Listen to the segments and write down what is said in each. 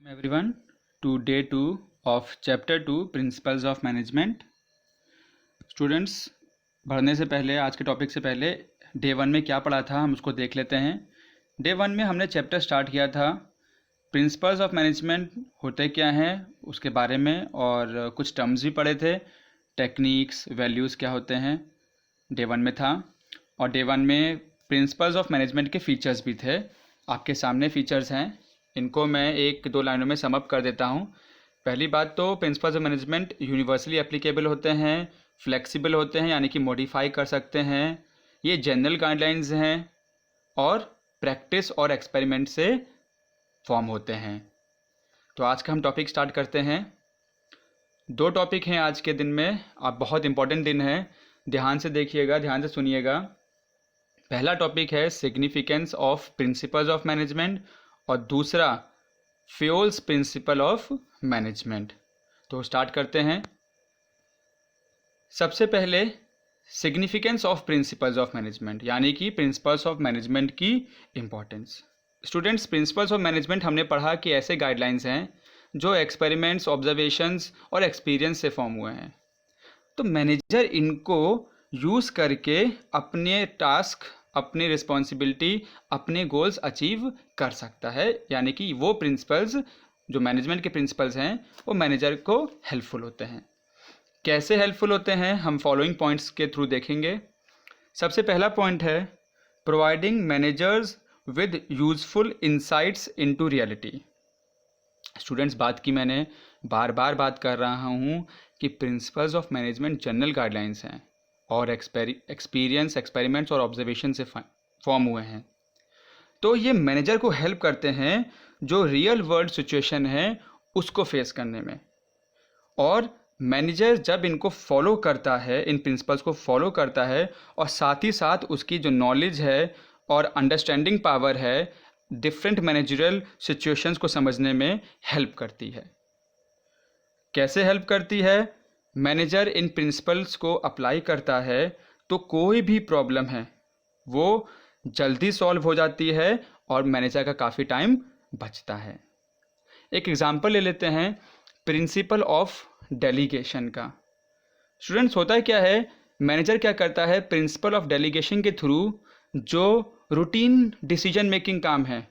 Everyone to day 2 of chapter 2 Principles of Management। Students, बढ़ने से पहले आज के टॉपिक से पहले डे 1 में क्या पढ़ा था हम उसको देख लेते हैं। डे 1 में हमने चैप्टर स्टार्ट किया था प्रिंसिपल्स ऑफ मैनेजमेंट होते क्या हैं उसके बारे में, और कुछ टर्म्स भी पढ़े थे, टेक्निक्स, वैल्यूज़ क्या होते हैं, डे 1 में था। और डे 1 में प्रिंसिपल्स ऑफ मैनेजमेंट के फीचर्स भी थे। आपके सामने फीचर्स हैं, इनको मैं एक दो लाइनों में समअप कर देता हूँ। पहली बात तो principles of management universally applicable होते हैं, फ्लेक्सिबल होते हैं यानी कि मॉडिफाई कर सकते हैं, ये जनरल गाइडलाइंस हैं और प्रैक्टिस और एक्सपेरिमेंट से फॉर्म होते हैं। तो आज का हम टॉपिक स्टार्ट करते हैं। दो टॉपिक हैं आज के दिन में, आप बहुत इंपॉर्टेंट दिन है, ध्यान से देखिएगा, ध्यान से सुनिएगा। पहला टॉपिक है significance of principles of management और दूसरा फ्यूल्स प्रिंसिपल ऑफ मैनेजमेंट। तो स्टार्ट करते हैं। सबसे पहले significance of principles of management यानी कि प्रिंसिपल्स ऑफ मैनेजमेंट की importance. Students, principles of management हमने पढ़ा कि ऐसे गाइडलाइंस हैं जो एक्सपेरिमेंट्स, ऑब्जर्वेशंस और एक्सपीरियंस से फॉर्म हुए हैं। तो मैनेजर इनको यूज़ करके अपने टास्क, अपनी रिस्पॉन्सिबिलिटी, अपने गोल्स अचीव कर सकता है, यानी कि वो प्रिंसिपल्स जो मैनेजमेंट के प्रिंसिपल्स हैं वो मैनेजर को हेल्पफुल होते हैं। कैसे हेल्पफुल होते हैं हम फॉलोइंग पॉइंट्स के थ्रू देखेंगे। सबसे पहला पॉइंट है providing managers with useful insights into reality. Students, बात की मैंने बार बार बात कर रहा हूँ कि principles of management general guidelines हैं और एक्सपीरियंस, एक्सपेरिमेंट्स और ऑब्जर्वेशन से फॉर्म हुए हैं। तो ये मैनेजर को हेल्प करते हैं जो रियल वर्ल्ड सिचुएशन है उसको फेस करने में। और मैनेजर जब इनको फॉलो करता है, इन प्रिंसिपल्स को फॉलो करता है, और साथ ही साथ उसकी जो नॉलेज है और अंडरस्टैंडिंग पावर है डिफरेंट मैनेजरल सिचुएशंस को समझने में हेल्प करती है। कैसे हेल्प करती है? मैनेजर इन प्रिंसिपल्स को अप्लाई करता है तो कोई भी प्रॉब्लम है वो जल्दी सॉल्व हो जाती है और मैनेजर का काफ़ी टाइम बचता है। एक एग्जांपल ले लेते हैं प्रिंसिपल ऑफ डेलीगेशन का। स्टूडेंट्स, होता क्या है, मैनेजर क्या करता है, प्रिंसिपल ऑफ डेलीगेशन के थ्रू जो रूटीन डिसीजन मेकिंग काम है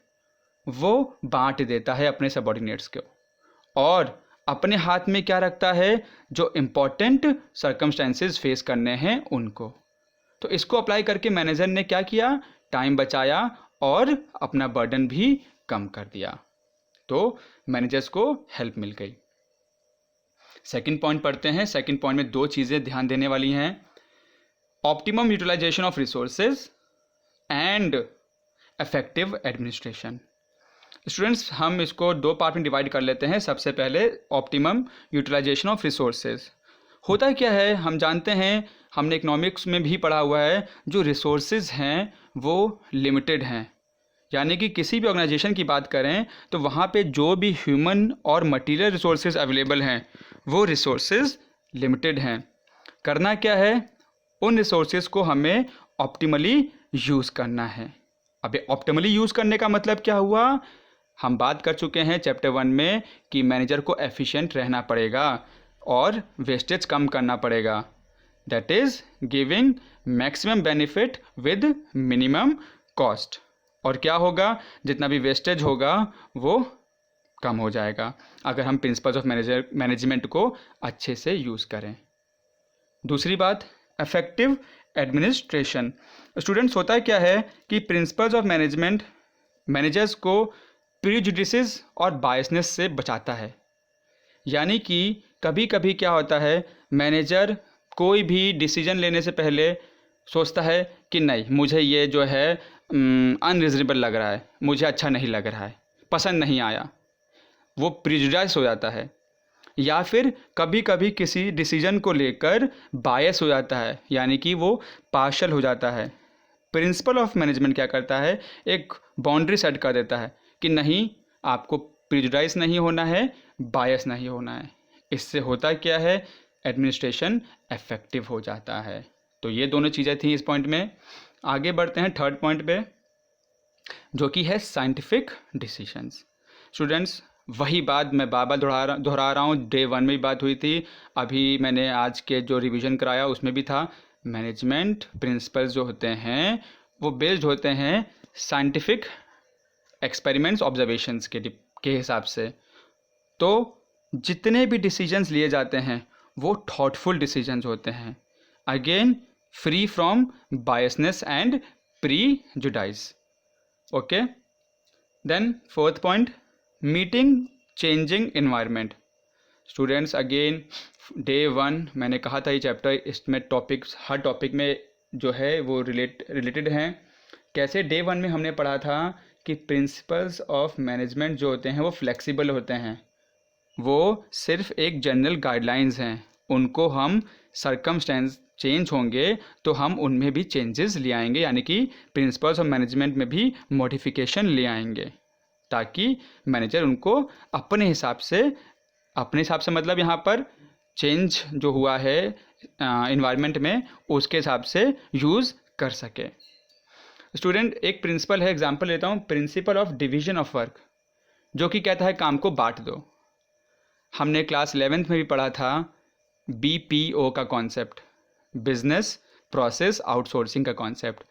वो बांट देता है अपने सबऑर्डिनेट्स को, और अपने हाथ में क्या रखता है, जो इम्पोर्टेंट सर्कमस्टेंसेस फेस करने हैं उनको। तो इसको अप्लाई करके मैनेजर ने क्या किया, टाइम बचाया और अपना बर्डन भी कम कर दिया। तो मैनेजर्स को हेल्प मिल गई। सेकंड पॉइंट पढ़ते हैं। सेकंड पॉइंट में दो चीज़ें ध्यान देने वाली हैं, optimum utilisation of resources and effective administration. Students, हम इसको दो पार्ट में डिवाइड कर लेते हैं। सबसे पहले ऑप्टिमम यूटिलाइजेशन ऑफ रिसोर्सेज। होता क्या है, हम जानते हैं, हमने इकोनॉमिक्स में भी पढ़ा हुआ है, जो रिसोर्सेज हैं वो लिमिटेड हैं। यानी कि किसी भी ऑर्गेनाइजेशन की बात करें तो वहाँ पे जो भी ह्यूमन और मटीरियल रिसोर्सेज अवेलेबल हैं वो रिसोर्सेज लिमिटेड हैं। करना क्या है, उन रिसोर्सेज को हमें ऑप्टिमली यूज़ करना है। अब ऑप्टिमली यूज़ करने का मतलब क्या हुआ, हम बात कर चुके हैं चैप्टर 1 में कि मैनेजर को एफिशिएंट रहना पड़ेगा और वेस्टेज कम करना पड़ेगा। That is giving maximum benefit with minimum cost. और क्या होगा, जितना भी वेस्टेज होगा वो कम हो जाएगा अगर हम प्रिंसिपल्स ऑफ मैनेजमेंट को अच्छे से यूज़ करें। दूसरी बात, इफेक्टिव एडमिनिस्ट्रेशन। स्टूडेंट्स, होता क्या है कि प्रिंसिपल्स ऑफ मैनेजमेंट मैनेजर्स को प्रीजुडिसेस और बायसनेस से बचाता है। यानी कि कभी कभी क्या होता है, मैनेजर कोई भी डिसीजन लेने से पहले सोचता है कि नहीं, मुझे ये जो है अनरीजनेबल लग रहा है, मुझे अच्छा नहीं लग रहा है, पसंद नहीं आया, वो प्रीजुडाइज हो जाता है। या फिर कभी कभी किसी डिसीजन को लेकर बायस हो जाता है, यानी कि वो पार्शल हो जाता है। प्रिंसिपल ऑफ मैनेजमेंट क्या करता है, एक बाउंड्री सेट कर देता है कि नहीं, आपको प्रिजुडाइज नहीं होना है, बायस नहीं होना है। इससे होता क्या है, एडमिनिस्ट्रेशन इफेक्टिव हो जाता है। तो ये दोनों चीज़ें थी इस पॉइंट में। आगे बढ़ते हैं थर्ड पॉइंट पे, जो कि है साइंटिफिक डिसीजंस। स्टूडेंट्स, वही बात मैं बार बार दोहरा रहा हूँ, डे 1 में भी बात हुई थी, अभी मैंने आज के जो रिवीजन कराया उसमें भी था। मैनेजमेंट प्रिंसिपल्स जो होते हैं वो बेस्ड होते हैं साइंटिफिक एक्सपेरिमेंट्स ऑब्जर्वेशंस के हिसाब से। तो जितने भी डिसीजंस लिए जाते हैं वो थॉटफुल डिसीजंस होते हैं, again free from biasness and prejudice. Okay, then fourth point, meeting changing environment. Students again day 1 मैंने कहा था ये चैप्टर, इसमें टॉपिक्स हर टॉपिक में जो है वो रिलेटेड हैं। कैसे डे 1 में हमने पढ़ा था कि प्रिंसिपल्स ऑफ मैनेजमेंट जो होते हैं वो फ्लेक्सिबल होते हैं, वो सिर्फ एक जनरल गाइडलाइंस हैं, उनको हम सर्कमस्टेंस चेंज होंगे तो हम उनमें भी चेंजेस ले आएंगे, यानी कि प्रिंसिपल्स ऑफ मैनेजमेंट में भी मॉडिफिकेशन ले आएंगे ताकि मैनेजर उनको अपने हिसाब से मतलब यहाँ पर चेंज जो हुआ है इन्वायरमेंट में उसके हिसाब से यूज़ कर सके। स्टूडेंट एक प्रिंसिपल है, एग्जांपल लेता हूँ, principle of division of work, जो कि कहता है काम को बांट दो। हमने क्लास 11th में भी पढ़ा था BPO का कॉन्सेप्ट, बिजनेस प्रोसेस आउटसोर्सिंग का कॉन्सेप्ट।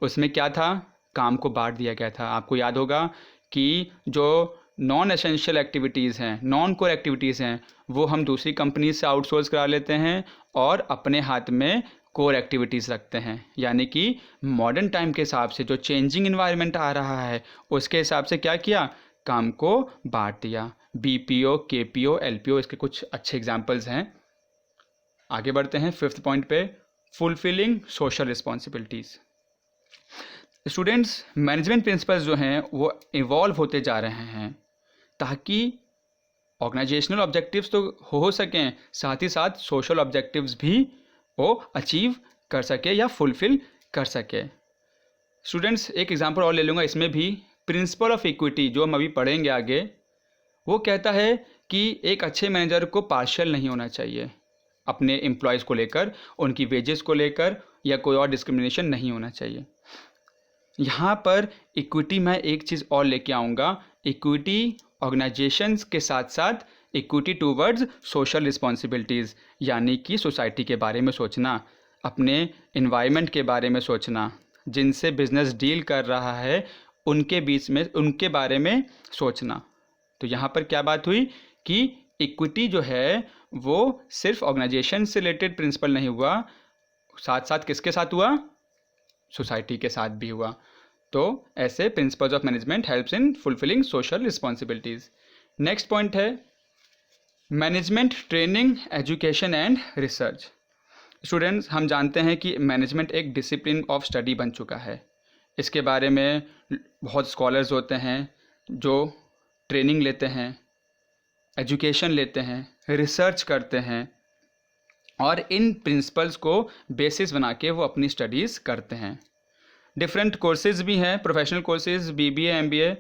उसमें क्या था, काम को बांट दिया गया था। आपको याद होगा कि जो नॉन एसेंशियल एक्टिविटीज़ हैं, नॉन कोर एक्टिविटीज़ हैं, वो हम दूसरी कंपनी से आउटसोर्स करा लेते हैं और अपने हाथ में कोर एक्टिविटीज़ रखते हैं। यानी कि मॉडर्न टाइम के हिसाब से जो चेंजिंग इन्वायरमेंट आ रहा है उसके हिसाब से क्या किया, काम को बांट दिया। BPO, KPO, LPO इसके कुछ अच्छे एग्जाम्पल्स हैं। आगे बढ़ते हैं 5th पॉइंट पे, fulfilling social responsibilities. Students management principles जो हैं वो इवॉल्व होते जा रहे हैं ताकि ऑर्गेनाइजेशनल ऑब्जेक्टिव्स तो हो सकें, साथ ही साथ सोशल ऑब्जेक्टिव्स भी वो अचीव कर सके या फुलफिल कर सके। स्टूडेंट्स एक एग्जांपल और ले लूँगा इसमें भी, प्रिंसिपल ऑफ इक्विटी जो हम अभी पढ़ेंगे आगे, वो कहता है कि एक अच्छे मैनेजर को पार्शियल नहीं होना चाहिए, अपने एम्प्लॉयज़ को लेकर, उनकी वेजेस को लेकर या कोई और डिस्क्रिमिनेशन नहीं होना चाहिए। यहाँ पर इक्विटी मैं एक चीज़ और लेके आऊँगा, इक्विटी ऑर्गेनाइजेशंस के साथ साथ इक्विटी टूवर्ड्स सोशल रिस्पॉन्सिबिलिटीज़, यानी कि सोसाइटी के बारे में सोचना, अपने इन्वायरमेंट के बारे में सोचना, जिनसे बिजनेस डील कर रहा है उनके बीच में, उनके बारे में सोचना। तो यहाँ पर क्या बात हुई कि इक्विटी जो है वो सिर्फ ऑर्गेनाइजेशन से रिलेटेड प्रिंसिपल नहीं हुआ, साथ साथ किसके साथ हुआ, सोसाइटी के साथ भी हुआ। तो ऐसे principles of management helps in fulfilling social responsibilities. Next point है management training, education and research. Students हम जानते हैं कि मैनेजमेंट एक डिसिप्लिन ऑफ स्टडी बन चुका है। इसके बारे में बहुत स्कॉलर्स होते हैं जो ट्रेनिंग लेते हैं, एजुकेशन लेते हैं, रिसर्च करते हैं और इन प्रिंसिपल्स को बेसिस बना के वो अपनी स्टडीज़ करते हैं। डिफरेंट कोर्सेज़ भी हैं, प्रोफेशनल कोर्सेज़, BBA, MBA,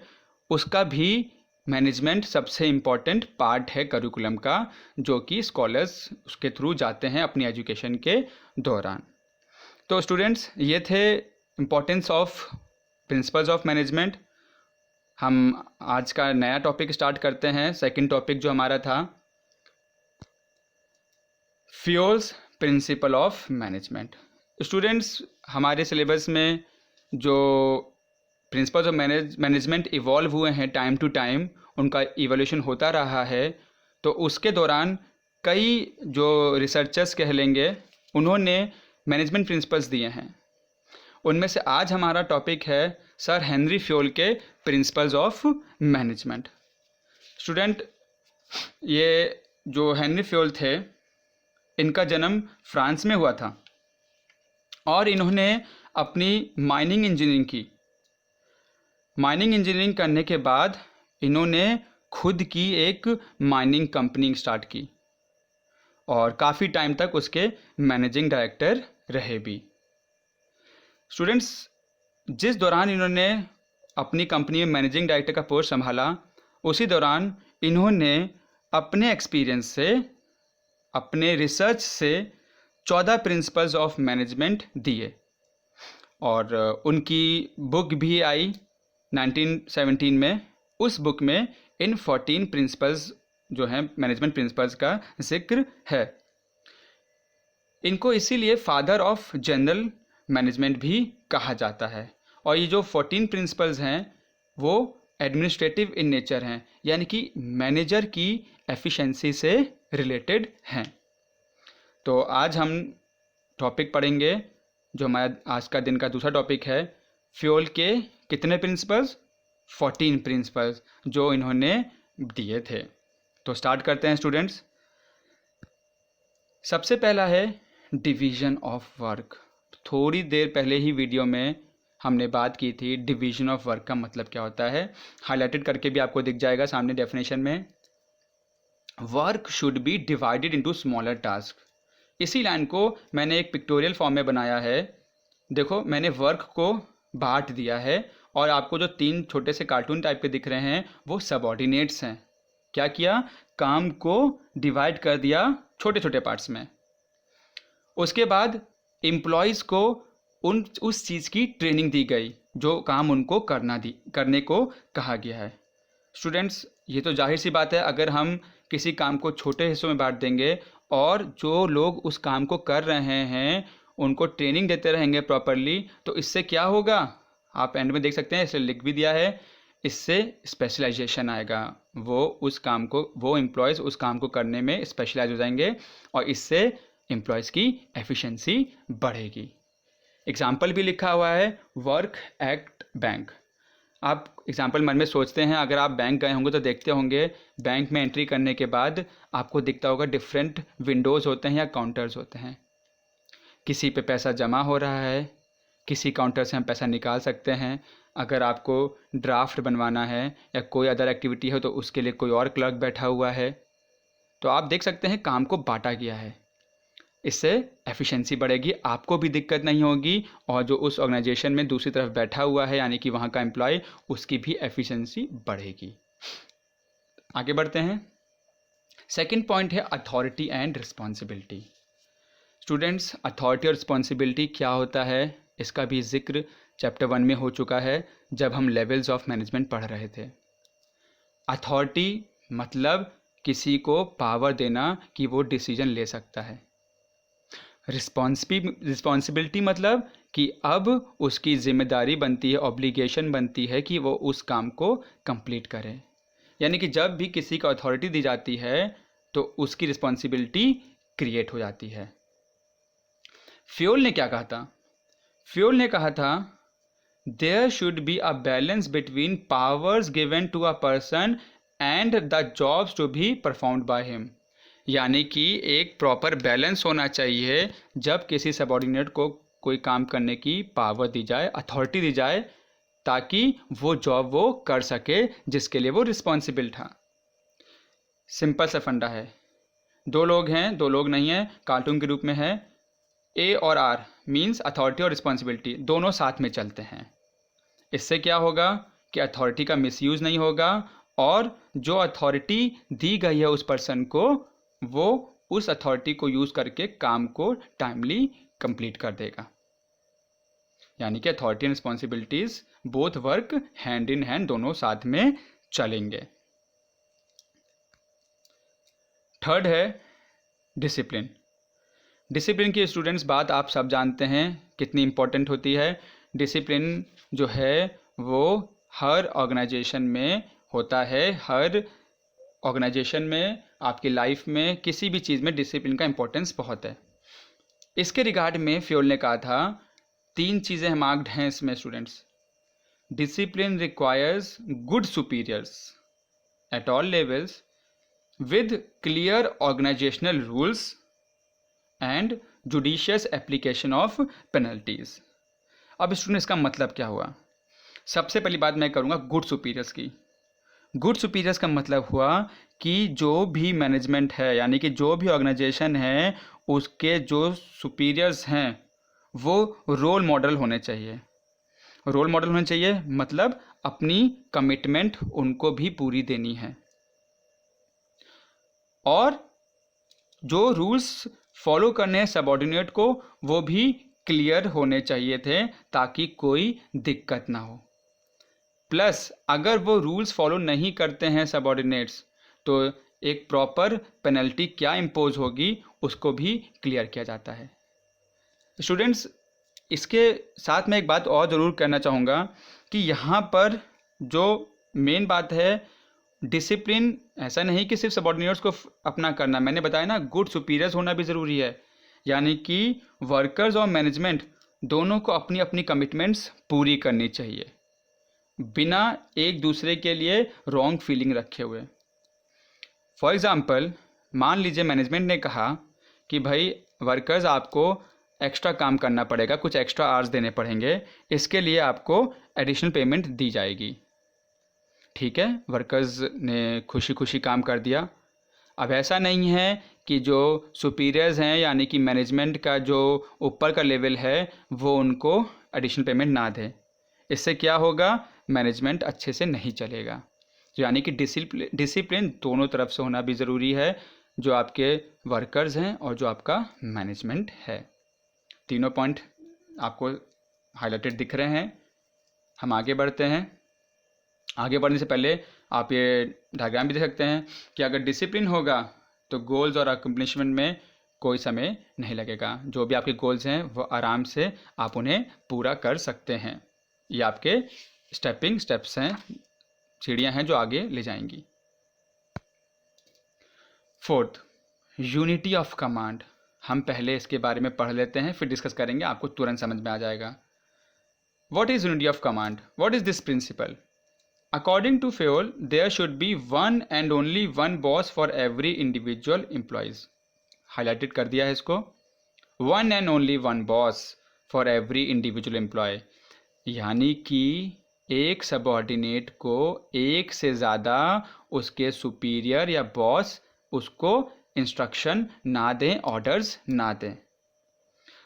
उसका भी मैनेजमेंट सबसे इम्पॉर्टेंट पार्ट है करिकुलम का, जो कि स्कॉलर्स उसके थ्रू जाते हैं अपनी एजुकेशन के दौरान। तो स्टूडेंट्स ये थे importance of principles of management. हम आज का नया टॉपिक स्टार्ट करते हैं। सेकंड टॉपिक जो हमारा था fuels principal of management. Students हमारे सिलेबस में जो प्रिंसिपल्स ऑफ मैनेजमेंट इवॉल्व हुए हैं टाइम टू टाइम, उनका इवोल्यूशन होता रहा है, तो उसके दौरान कई जो रिसर्चर्स कह लेंगे उन्होंने मैनेजमेंट प्रिंसिपल्स दिए हैं। उनमें से आज हमारा टॉपिक है सर हेनरी फ्योल के प्रिंसिपल्स ऑफ मैनेजमेंट। स्टूडेंट ये जो हेनरी फ्योल थे इनका जन्म फ्रांस में हुआ था और इन्होंने अपनी माइनिंग इंजीनियरिंग की। माइनिंग इंजीनियरिंग करने के बाद इन्होंने खुद की एक माइनिंग कंपनी स्टार्ट की और काफ़ी टाइम तक उसके मैनेजिंग डायरेक्टर रहे भी। स्टूडेंट्स जिस दौरान इन्होंने अपनी कंपनी में मैनेजिंग डायरेक्टर का पोस्ट संभाला, उसी दौरान इन्होंने अपने एक्सपीरियंस से, अपने रिसर्च से 14 प्रिंसिपल्स ऑफ मैनेजमेंट दिए और उनकी बुक भी आई 1917 में। उस बुक में इन 14 प्रिंसिपल्स जो हैं मैनेजमेंट प्रिंसिपल्स का जिक्र है। इनको इसीलिए फादर ऑफ जनरल मैनेजमेंट भी कहा जाता है। और ये जो 14 प्रिंसिपल्स हैं वो एडमिनिस्ट्रेटिव इन नेचर हैं, यानी कि मैनेजर की एफिशिएंसी से रिलेटेड हैं। तो आज हम टॉपिक पढ़ेंगे जो हमारा आज का दिन का दूसरा टॉपिक है, फ्यूल के कितने प्रिंसिपल्स, 14 प्रिंसिपल्स जो इन्होंने दिए थे। तो स्टार्ट करते हैं स्टूडेंट्स। सबसे पहला है डिवीज़न ऑफ वर्क। थोड़ी देर पहले ही वीडियो में हमने बात की थी डिवीज़न ऑफ वर्क का मतलब क्या होता है, हाईलाइटेड करके भी आपको दिख जाएगा सामने डेफिनेशन में। Work should be divided into smaller task. इसी लाइन को मैंने एक पिक्टोरियल फॉर्म में बनाया है। देखो मैंने वर्क को बांट दिया है और आपको जो 3 छोटे से कार्टून टाइप के दिख रहे हैं वो सबऑर्डिनेट्स हैं। क्या किया, काम को डिवाइड कर दिया छोटे छोटे पार्ट्स में। उसके बाद एम्प्लॉयज़ को उस चीज़ की ट्रेनिंग दी गई जो काम उनको करने को कहा गया है। स्टूडेंट्स ये तो जाहिर सी बात है, अगर हम किसी काम को छोटे हिस्सों में बांट देंगे और जो लोग उस काम को कर रहे हैं उनको ट्रेनिंग देते रहेंगे प्रॉपरली, तो इससे क्या होगा आप एंड में देख सकते हैं, इसलिए लिख भी दिया है, इससे स्पेशलाइजेशन आएगा। वो एम्प्लॉयज़ उस काम को करने में स्पेशलाइज हो जाएंगे और इससे एम्प्लॉयज़ की एफिशिएंसी बढ़ेगी। एग्जाम्पल भी लिखा हुआ है, वर्क एट बैंक। आप एग्जाम्पल मन में सोचते हैं, अगर आप बैंक गए होंगे तो देखते होंगे बैंक में एंट्री करने के बाद आपको दिखता होगा डिफरेंट विंडोज़ होते हैं या काउंटर्स होते हैं। किसी पे पैसा जमा हो रहा है, किसी काउंटर से हम पैसा निकाल सकते हैं। अगर आपको ड्राफ्ट बनवाना है या कोई अदर एक्टिविटी है तो उसके लिए कोई और क्लर्क बैठा हुआ है। तो आप देख सकते हैं काम को बांटा गया है, इससे एफिशिएंसी बढ़ेगी, आपको भी दिक्कत नहीं होगी और जो उस ऑर्गेनाइजेशन में दूसरी तरफ बैठा हुआ है यानी कि वहाँ का एम्प्लॉय, उसकी भी एफिशिएंसी बढ़ेगी। आगे बढ़ते हैं। सेकंड पॉइंट है authority and responsibility. Students authority और रिस्पॉन्सिबिलिटी क्या होता है इसका भी जिक्र चैप्टर 1 में हो चुका है जब हम लेवल्स ऑफ मैनेजमेंट पढ़ रहे थे। अथॉरिटी मतलब किसी को पावर देना कि वो डिसीजन ले सकता है। रिस्पॉन्सिबिलिटी मतलब कि अब उसकी जिम्मेदारी बनती है, ऑब्लिगेशन बनती है कि वो उस काम को कंप्लीट करे। यानी कि जब भी किसी को अथॉरिटी दी जाती है तो उसकी रिस्पॉन्सिबिलिटी क्रिएट हो जाती है। फ्यूल ने क्या कहा था? फ्यूल ने कहा था there should be a balance between powers given to a person and the jobs to be performed by him. यानी कि एक प्रॉपर बैलेंस होना चाहिए जब किसी सबऑर्डिनेट को कोई काम करने की पावर दी जाए, अथॉरिटी दी जाए, ताकि वो जॉब वो कर सके जिसके लिए वो रिस्पॉन्सिबल था। सिंपल सा फंडा है, 2 लोग हैं, 2 लोग नहीं हैं, कार्टून के रूप में है। ए और आर मीन्स अथॉरिटी और रिस्पॉन्सिबिलिटी दोनों साथ में चलते हैं। इससे क्या होगा कि अथॉरिटी का मिसयूज़ नहीं होगा और जो अथॉरिटी दी गई है उस पर्सन को, वो उस अथॉरिटी को यूज़ करके काम को टाइमली कंप्लीट कर देगा। यानी कि authority and responsibilities both work hand in hand, दोनों साथ में चलेंगे। थर्ड है डिसिप्लिन। डिसिप्लिन की स्टूडेंट्स बात आप सब जानते हैं कितनी इम्पोर्टेंट होती है। डिसिप्लिन जो है वो हर ऑर्गेनाइजेशन में होता है, हर ऑर्गेनाइजेशन में, आपकी लाइफ में, किसी भी चीज़ में डिसिप्लिन का इम्पोर्टेंस बहुत है। इसके रिगार्ड में फ्यूल ने कहा था 3 चीज़ें मार्क्ड हैं इसमें students. Discipline requires good superiors at all levels with clear organisational rules and judicious application of penalties. अब स्टूडेंट इसका मतलब क्या हुआ? सबसे पहली बात मैं करूँगा गुड सुपीरियर्स की। गुड सुपीरियर्स का मतलब हुआ कि जो भी मैनेजमेंट है यानी कि जो भी ऑर्गेनाइजेशन है उसके जो सुपीरियर्स हैं वो रोल मॉडल होने चाहिए। रोल मॉडल होने चाहिए मतलब अपनी कमिटमेंट उनको भी पूरी देनी है और जो रूल्स फॉलो करने हैं सबऑर्डिनेट को वो भी क्लियर होने चाहिए थे ताकि कोई दिक्कत ना हो। प्लस अगर वो रूल्स फॉलो नहीं करते हैं सबऑर्डिनेट्स, तो एक प्रॉपर पेनल्टी क्या इम्पोज होगी उसको भी क्लियर किया जाता है। स्टूडेंट्स, इसके साथ मैं एक बात और ज़रूर कहना चाहूँगा कि यहाँ पर जो मेन बात है, डिसिप्लिन ऐसा नहीं कि सिर्फ सबऑर्डिनेट्स को अपना करना, मैंने बताया ना गुड सुपीरियर्स होना भी ज़रूरी है। यानी कि वर्कर्स और मैनेजमेंट दोनों को अपनी अपनी कमिटमेंट्स पूरी करनी चाहिए बिना एक दूसरे के लिए रॉन्ग फीलिंग रखे हुए। फॉर एग्ज़ाम्पल, मान लीजिए मैनेजमेंट ने कहा कि भाई वर्कर्स आपको एक्स्ट्रा काम करना पड़ेगा, कुछ एक्स्ट्रा आवर्स देने पड़ेंगे, इसके लिए आपको एडिशनल पेमेंट दी जाएगी। ठीक है, वर्कर्स ने खुशी खुशी काम कर दिया। अब ऐसा नहीं है कि जो सुपीरियर्स हैं यानी कि मैनेजमेंट का जो ऊपर का लेवल है वो उनको एडिशनल पेमेंट ना दे। इससे क्या होगा, मैनेजमेंट अच्छे से नहीं चलेगा। यानी कि डिसिप्लिन दोनों तरफ से होना भी ज़रूरी है, जो आपके वर्कर्स हैं और जो आपका मैनेजमेंट है। तीनों पॉइंट आपको हाईलाइटेड दिख रहे हैं। हम आगे बढ़ते हैं। आगे बढ़ने से पहले आप ये डायग्राम भी देख सकते हैं कि अगर डिसिप्लिन होगा तो गोल्स और अकम्पलिशमेंट में कोई समय नहीं लगेगा। जो भी आपके गोल्स हैं वो आराम से आप उन्हें पूरा कर सकते हैं। ये आपके स्टेप्स हैं, सीढ़ियाँ हैं जो आगे ले जाएंगी। Fourth, unity of command. हम पहले इसके बारे में पढ़ लेते हैं, फिर डिस्कस करेंगे, आपको तुरंत समझ में आ जाएगा। What is unity of command? What is this principle? According to Fayol, there should be one and only one boss for every individual employees. Highlighted कर दिया है इसको। One and only one boss for every individual employee. यानी कि एक subordinate को एक से ज़्यादा उसके सुपीरियर या बॉस उसको इंस्ट्रक्शन ना दें, ऑर्डर्स ना दें।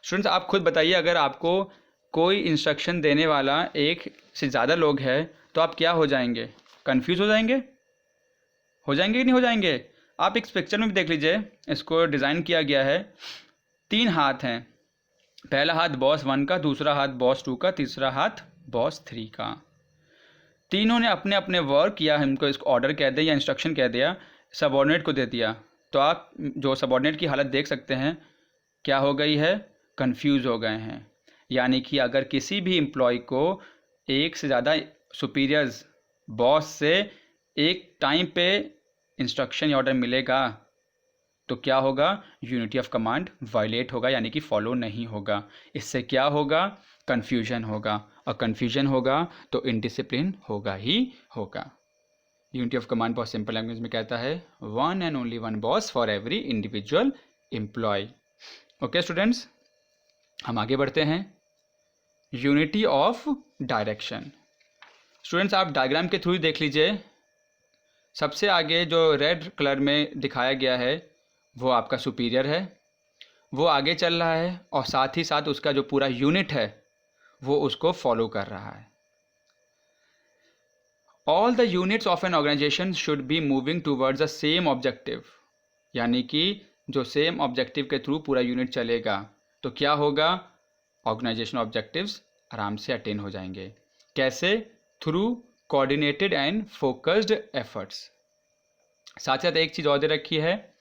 स्टूडेंट्स, आप खुद बताइए, अगर आपको कोई इंस्ट्रक्शन देने वाला एक से ज़्यादा लोग है तो आप क्या हो जाएंगे? कंफ्यूज हो जाएंगे कि नहीं हो जाएंगे? आप इस पिक्चर में भी देख लीजिए, इसको डिज़ाइन किया गया है। 3 हाथ हैं, पहला हाथ बॉस 1 का, दूसरा हाथ बॉस 2 का, तीसरा हाथ बॉस 3 का। तीनों ने अपने अपने वर्क या हमको इसको ऑर्डर कह दे या इंस्ट्रक्शन कह दिया, सबऑर्डिनेट को दे दिया। तो आप जो सबऑर्डिनेट की हालत देख सकते हैं, क्या हो गई है? कंफ्यूज हो गए हैं। यानी कि अगर किसी भी एम्प्लॉय को एक से ज़्यादा सुपीरियर्स बॉस से एक टाइम पे इंस्ट्रक्शन या ऑर्डर मिलेगा तो क्या होगा? यूनिटी ऑफ कमांड वायलेट होगा, यानी कि फॉलो नहीं होगा। इससे क्या होगा? कन्फ्यूजन होगा, और कन्फ्यूजन होगा तो इनडिसिप्लिन होगा ही होगा। यूनिटी ऑफ कमांड बहुत सिंपल लैंग्वेज में कहता है, one and only one boss for every individual employee. Okay students, हम आगे बढ़ते हैं। Unity of direction. स्टूडेंट्स, आप डायग्राम के थ्रू ही देख लीजिए। सबसे आगे जो रेड कलर में दिखाया गया है वो आपका सुपीरियर है, वो आगे चल रहा है और साथ ही साथ उसका जो पूरा यूनिट है वो उसको फॉलो कर रहा है। All the units of an organisation should be moving towards the same objective. यानी कि जो सेम ऑब्जेक्टिव के थ्रू पूरा यूनिट चलेगा तो क्या होगा? ऑर्गेनाइजेशन ऑब्जेक्टिव्स आराम से अटेन हो जाएंगे। कैसे? Through coordinated and focused efforts. साथ साथ एक चीज़ और दे रखी है,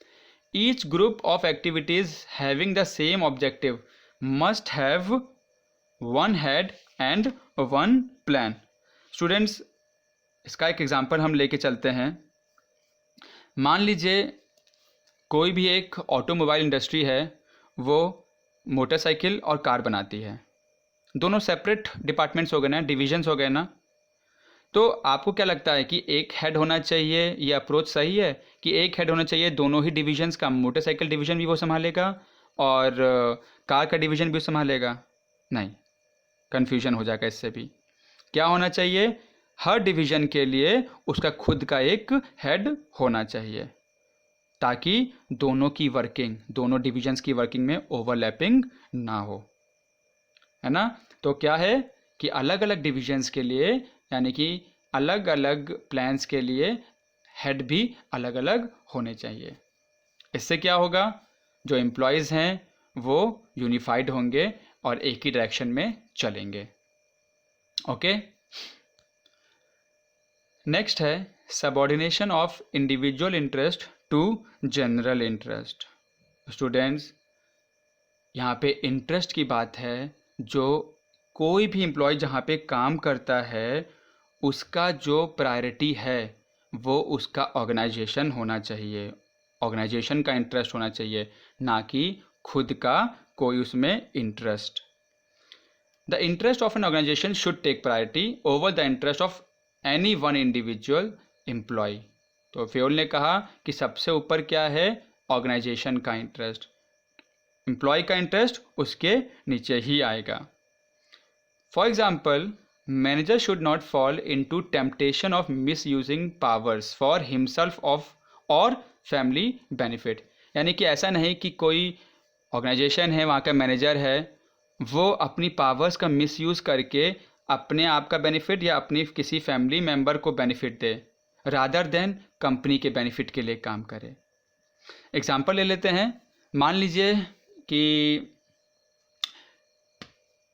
each group of activities having the same objective must have one head and one plan. Students, इसका एक एग्जांपल हम लेके चलते हैं। मान लीजिए कोई भी एक ऑटोमोबाइल इंडस्ट्री है, वो मोटरसाइकिल और कार बनाती है। दोनों सेपरेट डिपार्टमेंट्स हो गए ना, डिविजन्स हो गए ना। तो आपको क्या लगता है कि एक हेड होना चाहिए? ये अप्रोच सही है कि एक हेड होना चाहिए दोनों ही डिविजन्स का? मोटरसाइकिल डिवीज़न भी वो संभालेगा और कार का डिवीज़न भी संभालेगा? नहीं, कन्फ्यूजन हो जाएगा इससे भी। क्या होना चाहिए? हर डिवीज़न के लिए उसका खुद का एक हेड होना चाहिए, ताकि दोनों की वर्किंग, दोनों डिविजन्स की वर्किंग में ओवरलैपिंग ना हो, है ना। तो क्या है कि अलग अलग डिविजन्स के लिए, यानी कि अलग अलग प्लान्स के लिए हेड भी अलग अलग होने चाहिए। इससे क्या होगा? जो एम्प्लॉयज़ हैं वो यूनिफाइड होंगे और एक ही डायरेक्शन में चलेंगे। ओके नेक्स्ट है subordination of individual interest to general interest. Students, यहाँ पे इंटरेस्ट की बात है। जो कोई भी एम्प्लॉय जहाँ पे काम करता है उसका जो प्रायोरिटी है वो उसका ऑर्गेनाइजेशन होना चाहिए, ऑर्गेनाइजेशन का इंटरेस्ट होना चाहिए, ना कि खुद का कोई उसमें interest. The interest of an organisation should take priority over the interest of any one individual employee. तो फ्योल ने कहा कि सबसे ऊपर क्या है, ऑर्गेनाइजेशन का इंटरेस्ट, एम्प्लॉय का इंटरेस्ट उसके नीचे ही आएगा। For example, manager should not fall into temptation of misusing powers for himself of और फैमिली बेनिफिट। यानी कि ऐसा नहीं कि कोई ऑर्गेनाइजेशन है, वहाँ का मैनेजर है, वो अपनी पावर्स का मिसयूज़ करके अपने आप का बेनिफिट या अपनी किसी फैमिली मेम्बर को बेनिफिट दे, रादर देन कंपनी के बेनिफिट के लिए काम करे। एग्जाम्पल ले लेते हैं। मान लीजिए कि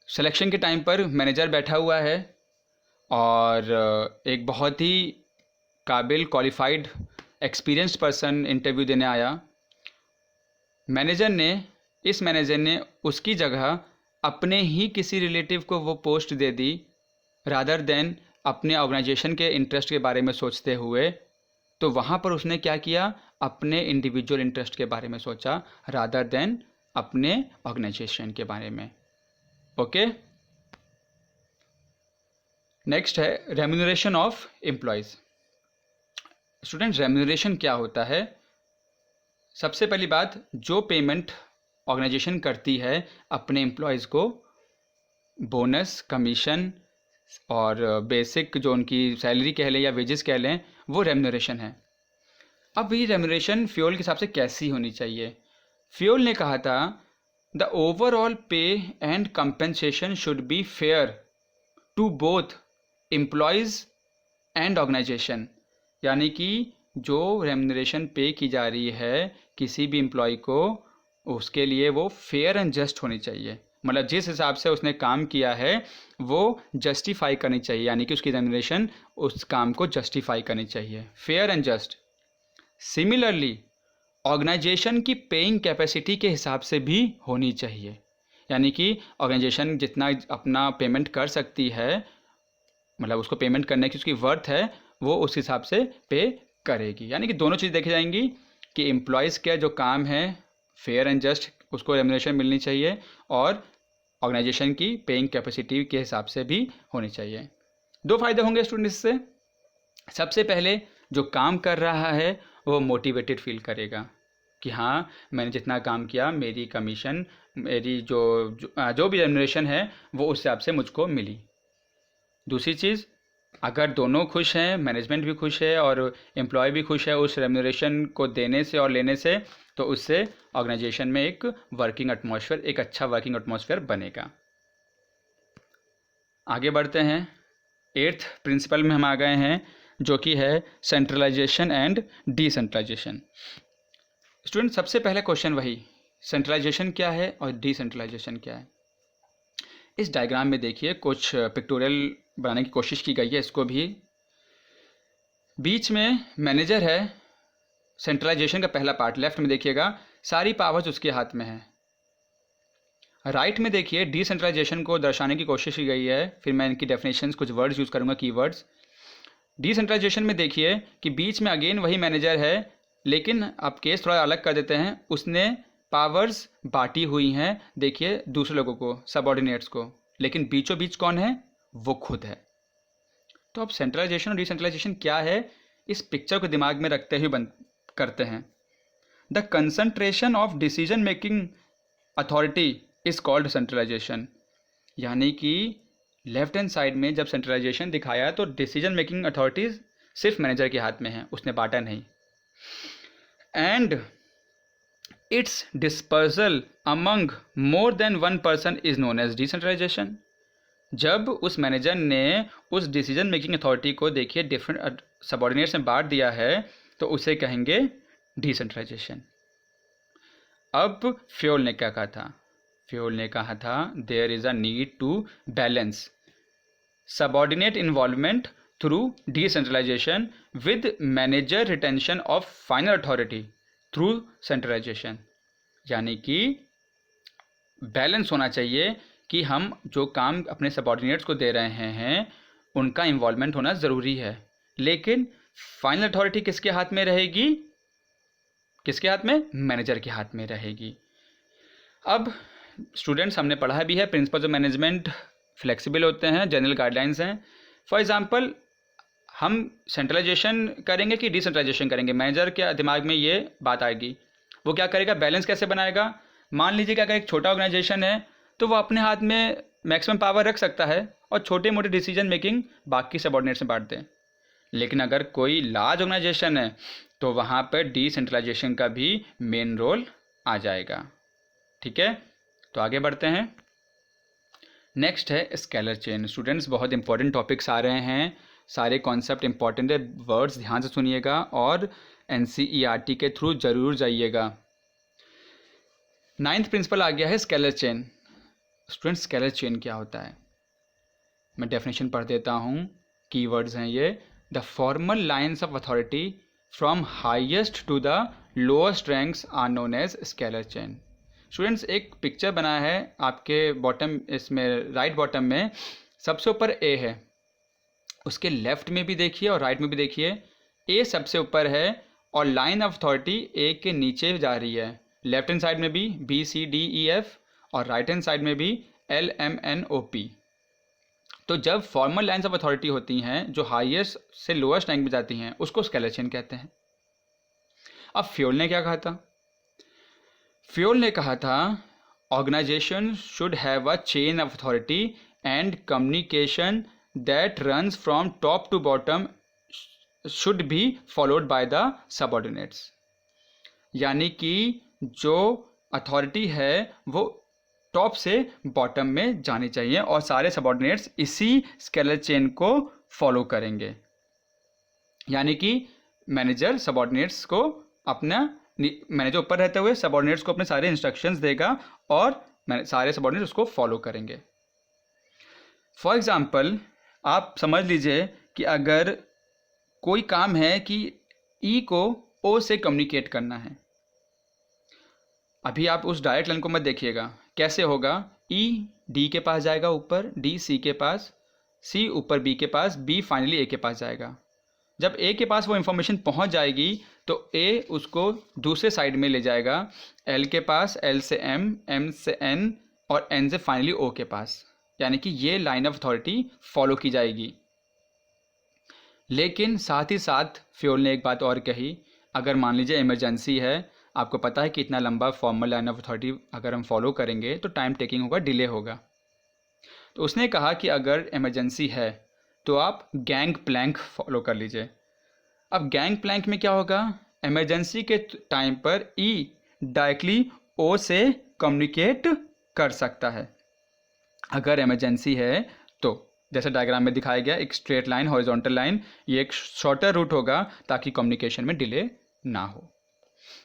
सिलेक्शन के टाइम पर मैनेजर बैठा हुआ है और एक बहुत ही काबिल, क्वालिफाइड, एक्सपीरियंस्ड पर्सन इंटरव्यू देने आया। इस मैनेजर ने उसकी जगह अपने ही किसी रिलेटिव को वो पोस्ट दे दी, रादर देन अपने ऑर्गेनाइजेशन के इंटरेस्ट के बारे में सोचते हुए। तो वहाँ पर उसने क्या किया, अपने इंडिविजुअल इंटरेस्ट के बारे में सोचा, रादर देन अपने ऑर्गेनाइजेशन के बारे में। ओके, नेक्स्ट है remuneration of employees. Student, remuneration क्या होता है? सबसे पहली बात, जो पेमेंट ऑर्गेनाइजेशन करती है अपने एम्प्लॉयज़ को, बोनस, कमीशन और बेसिक जो उनकी सैलरी कह लें या वेजेस कह लें, वो रेम्यूनरेशन है। अब ये रेम्यूनरेशन फ्यूल के हिसाब से कैसी होनी चाहिए? फ्यूल ने कहा था the overall pay and compensation should be fair to both employees and organisation. यानी कि जो रेम्यूनरेशन पे की जा रही है किसी भी एम्प्लॉय को, उसके लिए वो फेयर एंड जस्ट होनी चाहिए। मतलब जिस हिसाब से उसने काम किया है वो जस्टिफाई करनी चाहिए, यानी कि उसकी रेम्यूनरेशन उस काम को जस्टिफाई करनी चाहिए, fair and just. Similarly organisation की पेइंग कैपेसिटी के हिसाब से भी होनी चाहिए, यानी कि ऑर्गेनाइजेशन जितना अपना पेमेंट कर सकती है, मतलब उसको पेमेंट करने की उसकी वर्थ है, वो उस हिसाब से पे करेगी। यानी कि दोनों चीज़ देखी जाएंगी कि एम्प्लॉयज़ का जो काम है फेयर एंड जस्ट उसको रेम्यूनरेशन मिलनी चाहिए, और ऑर्गेनाइजेशन की पेइंग कैपेसिटी के हिसाब से भी होनी चाहिए। दो फायदे होंगे स्टूडेंट्स से। सबसे पहले, जो काम कर रहा है वो मोटिवेटेड फील करेगा कि हाँ, मैंने जितना काम किया, मेरी कमीशन, मेरी जो भी रेम्यूनरेशन है वो उस हिसाब से मुझको मिली। दूसरी चीज़, अगर दोनों खुश हैं, मैनेजमेंट भी खुश है और एम्प्लॉय भी खुश है उस रेम्यूनरेशन को देने से और लेने से, तो उससे ऑर्गेनाइजेशन में एक अच्छा वर्किंग एटमॉस्फेयर बनेगा। आगे बढ़ते हैं। 8th प्रिंसिपल में हम आ गए हैं, जो कि है सेंट्रलाइजेशन एंड डिसेंट्रलाइजेशन। स्टूडेंट, सबसे पहले क्वेश्चन वही, सेंट्रलाइजेशन क्या है और डिसेंट्रलाइजेशन क्या है? इस डायग्राम में देखिए, कुछ पिक्टोरियल बनाने की कोशिश की गई है। इसको भी बीच में मैनेजर है, सेंट्रलाइजेशन का पहला पार्ट। लेफ्ट में देखिएगा, सारी पावर्स उसके हाथ में है। राइट में देखिए, डिसेंट्रलाइजेशन को दर्शाने की कोशिश की गई है। फिर मैं इनकी डेफिनेशंस, कुछ वर्ड्स यूज़ करूँगा, कीवर्ड्स। डिसेंट्रलाइजेशन में देखिए कि बीच में अगेन वही मैनेजर है, लेकिन अब केस थोड़ा अलग कर देते हैं। उसने पावर्स बांटी हुई हैं, देखिए, दूसरे लोगों को, सबऑर्डिनेट्स को, लेकिन बीचों बीच कौन है? वो खुद है। तो अब सेंट्रलाइजेशन और डिसेंट्रलाइजेशन क्या है, इस पिक्चर को दिमाग में रखते हुए करते हैं। The concentration of decision making authority is called centralisation. यानी कि लेफ्ट हैंड साइड में जब सेंट्रलाइजेशन दिखाया तो डिसीजन मेकिंग अथॉरिटीज सिर्फ मैनेजर के हाथ में है, उसने बांटा नहीं। And its dispersal among more than one person is known as decentralisation. जब उस मैनेजर ने उस डिसीजन मेकिंग अथॉरिटी को, देखिए, डिफरेंट सबऑर्डिनेट्स में बांट दिया है, तो उसे कहेंगे डिसेंट्रलाइजेशन। अब फ्योल ने क्या कहा था? फ्योल ने कहा था there is a need to balance subordinate involvement through decentralisation with manager retention of final authority through centralisation. यानी कि बैलेंस होना चाहिए कि हम जो काम अपने सबॉर्डिनेट्स को दे रहे हैं उनका इन्वॉल्वमेंट होना ज़रूरी है, लेकिन फाइनल अथॉरिटी किसके हाथ में रहेगी? किसके हाथ में? मैनेजर के हाथ में रहेगी। अब स्टूडेंट्स, हमने पढ़ा भी है प्रिंसिपल्स ऑफ मैनेजमेंट फ्लेक्सिबल होते हैं, जनरल गाइडलाइंस हैं। फॉर एग्जांपल, हम सेंट्रलाइजेशन करेंगे कि डिसेंट्रलाइजेशन करेंगे, मैनेजर के दिमाग में ये बात आएगी। वो क्या करेगा? बैलेंस कैसे बनाएगा? मान लीजिए कि अगर एक छोटा ऑर्गेनाइजेशन है तो वो अपने हाथ में मैक्सिमम पावर रख सकता है और छोटे मोटे डिसीजन मेकिंग बाकी सबऑर्डिनेट्स में बांट दें। लेकिन अगर कोई लार्ज ऑर्गेनाइजेशन है तो वहाँ पर डिसेंट्रलाइजेशन का भी मेन रोल आ जाएगा। ठीक है, तो आगे बढ़ते हैं। नेक्स्ट है स्केलर चेन। स्टूडेंट्स, बहुत इंपॉर्टेंट टॉपिक्स आ रहे हैं, सारे कॉन्सेप्ट इंपॉर्टेंट है, वर्ड्स ध्यान से सुनिएगा और NCERT के थ्रू ज़रूर जाइएगा। 9th प्रिंसिपल आ गया है scalar chain. Students, scalar chain क्या होता है? मैं डेफिनेशन पढ़ देता हूँ, कीवर्ड्स हैं ये। The formal lines of authority from highest to the lowest ranks are known as scalar chain. Students, एक पिक्चर बना है आपके बॉटम, इसमें राइट बॉटम में सबसे ऊपर ए है, उसके लेफ्ट में भी देखिए और राइट में भी देखिए। ए सबसे ऊपर है और लाइन ऑफ अथॉरिटी ए के नीचे जा रही है। लेफ्ट हैंड साइड में भी BCDEF और राइट हैंड साइड में भी LMNOP। तो जब फॉर्मल लाइन्स ऑफ अथॉरिटी होती हैं जो हाईएस्ट से लोएस्ट रैंक में जाती हैं उसको स्केलर चेन कहते हैं। अब फ्योल ने क्या कहा था? फ्योल ने कहा था organisation should have a chain of authority and communication that runs from top to bottom should be followed by the subordinates. यानी कि जो अथॉरिटी है वो टॉप से बॉटम में जानी चाहिए और सारे सबऑर्डिनेट्स इसी स्केलर चेन को फॉलो करेंगे। यानी कि मैनेजर सबऑर्डिनेट्स को अपना, मैनेजर ऊपर रहते हुए सबऑर्डिनेट्स को अपने सारे इंस्ट्रक्शंस देगा और सारे सबऑर्डिनेट्स उसको फॉलो करेंगे। फॉर एग्जांपल, आप समझ लीजिए कि अगर कोई काम है कि ई को ओ से कम्युनिकेट करना है। अभी आप उस डायरेक्ट लाइन को मत देखिएगा, कैसे होगा? ई डी के पास जाएगा ऊपर, डी सी के पास, सी ऊपर बी के पास, बी फाइनली ए के पास जाएगा। जब ए के पास वो इन्फॉर्मेशन पहुंच जाएगी तो ए उसको दूसरे साइड में ले जाएगा, एल के पास, एल से एम, एम से एन और एन से फाइनली ओ के पास। यानी कि ये लाइन ऑफ अथॉरिटी फॉलो की जाएगी। लेकिन साथ ही साथ फ्योल ने एक बात और कही, अगर मान लीजिए इमरजेंसी है, आपको पता है कि इतना लंबा फॉर्मल लाइन ऑफ अथॉरिटी अगर हम फॉलो करेंगे तो टाइम टेकिंग होगा, डिले होगा। तो उसने कहा कि अगर इमरजेंसी है तो आप गैंग प्लैंक फॉलो कर लीजिए। अब गैंग प्लैंक में क्या होगा? इमरजेंसी के टाइम पर ई डायरेक्टली ओ से कम्युनिकेट कर सकता है अगर इमरजेंसी है तो। जैसे डायग्राम में दिखाया गया, एक स्ट्रेट लाइन, हॉरिजॉन्टल लाइन, ये एक शॉर्टर रूट होगा ताकि कम्युनिकेशन में डिले ना हो।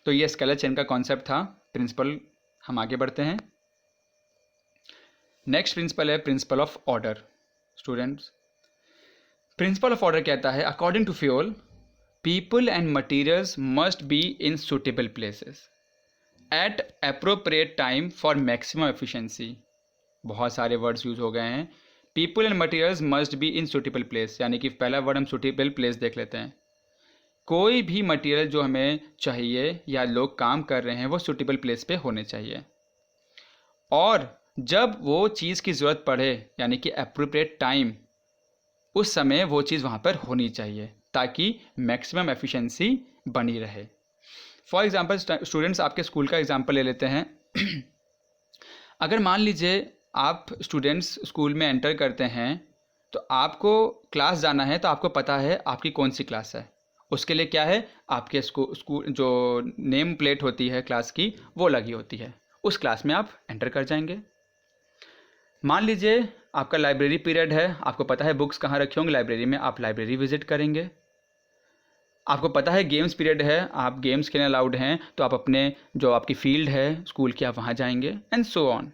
तो ये स्केलर चेन का कॉन्सेप्ट था। प्रिंसिपल, हम आगे बढ़ते हैं। नेक्स्ट प्रिंसिपल है principle of order. Students, principle of order कहता है according to Fayol, people and materials must be in suitable places at appropriate time for maximum efficiency. बहुत सारे वर्ड्स यूज हो गए हैं। People and materials must be in suitable place, यानी कि पहला वर्ड हम सुटेबल प्लेस देख लेते हैं। कोई भी मटेरियल जो हमें चाहिए या लोग काम कर रहे हैं वो सुटेबल प्लेस पे होने चाहिए, और जब वो चीज़ की ज़रूरत पड़े यानी कि अप्रोप्रिएट टाइम, उस समय वो चीज़ वहाँ पर होनी चाहिए ताकि मैक्सिमम एफिशिएंसी बनी रहे। फॉर एग्जांपल स्टूडेंट्स, आपके स्कूल का एग्जांपल ले लेते हैं। अगर मान लीजिए आप स्टूडेंट्स स्कूल में एंटर करते हैं तो आपको क्लास जाना है, तो आपको पता है आपकी कौन सी क्लास है। उसके लिए क्या है, आपके स्कूल जो नेम प्लेट होती है क्लास की वो लगी होती है, उस क्लास में आप एंटर कर जाएंगे। मान लीजिए आपका लाइब्रेरी पीरियड है, आपको पता है बुक्स कहाँ रखी होंगी, लाइब्रेरी में, आप लाइब्रेरी विजिट करेंगे। आपको पता है गेम्स पीरियड है, आप गेम्स खेलने अलाउड हैं, तो आप अपने जो आपकी फील्ड है स्कूल की, आप वहाँ जाएंगे, एंड सो ऑन।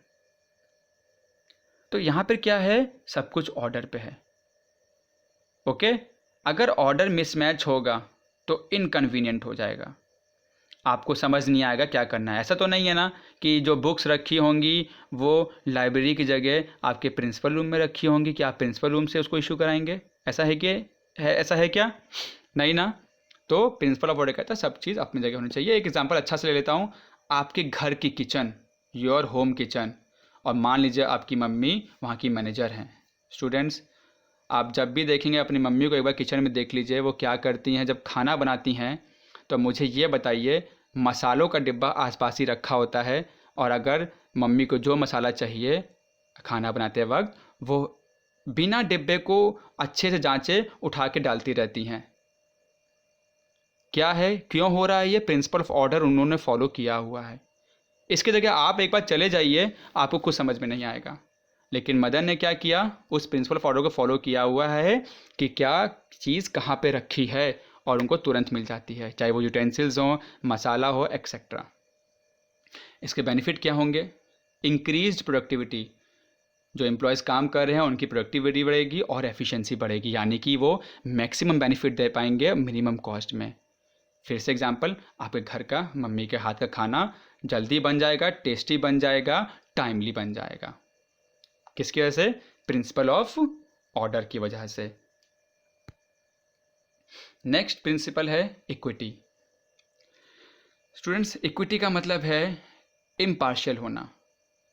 तो यहाँ पर क्या है, सब कुछ ऑर्डर पे है। ओके। अगर ऑर्डर मिसमैच होगा तो इनकन्वीनियंट हो जाएगा, आपको समझ नहीं आएगा क्या करना है। ऐसा तो नहीं है ना कि जो बुक्स रखी होंगी वो लाइब्रेरी की जगह आपके प्रिंसिपल रूम में रखी होंगी कि आप प्रिंसिपल रूम से उसको इशू कराएंगे? ऐसा है कि ऐसा है क्या? नहीं ना। तो प्रिंसिपल ऑफ ऑर्डर कहता है सब चीज़ अपनी जगह होनी चाहिए। एक एग्जांपल अच्छा से ले लेता हूँ, आपके घर की किचन, योर होम किचन, और मान लीजिए आपकी मम्मी वहाँ की मैनेजर हैं। स्टूडेंट्स, आप जब भी देखेंगे अपनी मम्मी को एक बार किचन में देख लीजिए वो क्या करती हैं जब खाना बनाती हैं। तो मुझे ये बताइए, मसालों का डिब्बा आसपास ही रखा होता है, और अगर मम्मी को जो मसाला चाहिए खाना बनाते वक्त वो बिना डिब्बे को अच्छे से जांचे उठा के डालती रहती हैं। क्या है, क्यों हो रहा है ये? प्रिंसिपल ऑफ ऑर्डर उन्होंने फॉलो किया हुआ है। इसकी जगह आप एक बार चले जाइए, आपको कुछ समझ में नहीं आएगा। लेकिन मदन ने क्या किया, उस प्रिंसिपल ऑफ ऑर्डर को फॉलो किया हुआ है कि क्या चीज़ कहाँ पे रखी है, और उनको तुरंत मिल जाती है, चाहे वो यूटेंसिल्स हो, मसाला हो, एक्सेट्रा। इसके बेनिफिट क्या होंगे? इंक्रीज्ड प्रोडक्टिविटी, जो एम्प्लॉयज़ काम कर रहे हैं उनकी प्रोडक्टिविटी बढ़ेगी और एफिशिएंसी बढ़ेगी, यानी कि वो मैक्सिमम बेनिफिट दे पाएंगे मिनिमम कॉस्ट में। फिर से एग्जांपल, आपके घर का मम्मी के हाथ का खाना जल्दी बन जाएगा, टेस्टी बन जाएगा, टाइमली बन जाएगा। किसकी वजह से? प्रिंसिपल ऑफ ऑर्डर की वजह से। नेक्स्ट प्रिंसिपल है इक्विटी। स्टूडेंट्स, इक्विटी का मतलब है इम्पार्शियल होना,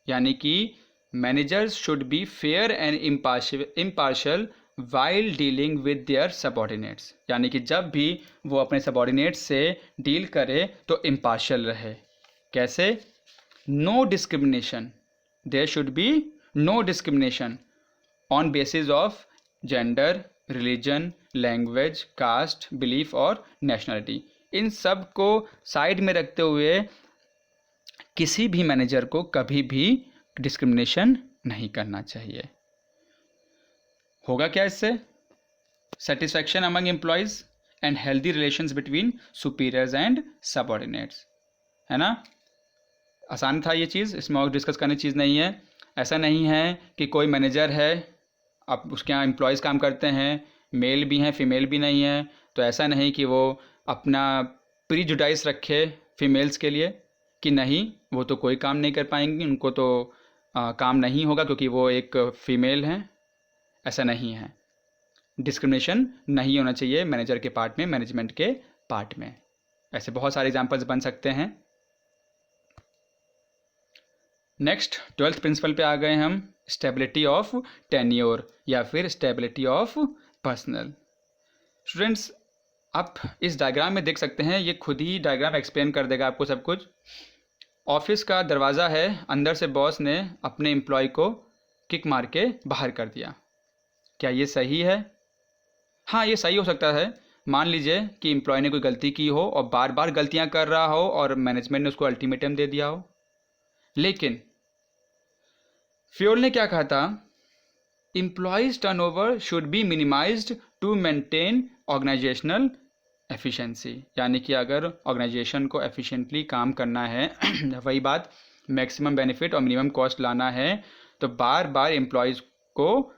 यानी कि managers should be fair and impartial while dealing with their subordinates, यानी कि जब भी वो अपने सबॉर्डिनेट्स से डील करे तो इम्पार्शियल रहे। कैसे? No discrimination, there should be no discrimination on basis of gender, religion, language, caste, belief और नेशनलिटी। इन सब को साइड में रखते हुए किसी भी मैनेजर को कभी भी डिस्क्रिमिनेशन नहीं करना चाहिए। होगा क्या इससे? Satisfaction among employees and healthy relations between superiors and subordinates, है ना। आसान था ये चीज़, इसमें और डिस्कस करने चीज़ नहीं है। ऐसा नहीं है कि कोई मैनेजर है, अब उसके यहाँ एम्प्लॉयज़ काम करते हैं, मेल भी हैं फीमेल भी नहीं है, तो ऐसा नहीं कि वो अपना प्रीजुडाइस रखे फीमेल्स के लिए कि नहीं वो तो कोई काम नहीं कर पाएंगी, उनको तो काम नहीं होगा क्योंकि वो एक फ़ीमेल हैं। ऐसा नहीं है, डिस्क्रिमिनेशन नहीं होना चाहिए मैनेजर के पार्ट में, मैनेजमेंट के पार्ट में। ऐसे बहुत सारे एग्जांपल्स बन सकते हैं। नेक्स्ट 12th प्रिंसिपल पे आ गए हम, स्टेबिलिटी ऑफ टेन्योर या फिर स्टेबिलिटी ऑफ पर्सनल। स्टूडेंट्स, आप इस डायग्राम में देख सकते हैं, ये खुद ही डायग्राम एक्सप्लेन कर देगा आपको सब कुछ। ऑफिस का दरवाज़ा है, अंदर से बॉस ने अपने एम्प्लॉय को किक मार के बाहर कर दिया। क्या ये सही है? हाँ, ये सही हो सकता है। मान लीजिए कि एम्प्लॉय ने कोई गलती की हो और बार बार गलतियां कर रहा हो और मैनेजमेंट ने उसको अल्टीमेटम दे दिया हो। लेकिन फ्योल ने क्या कहा था? Employees turnover should be minimised to maintain organisational efficiency, यानी कि अगर ऑर्गेनाइजेशन को एफिशिएंटली काम करना है वही बात मैक्सिमम बेनिफिट और मिनिमम कॉस्ट लाना है, तो बार बार एम्प्लॉयज़ को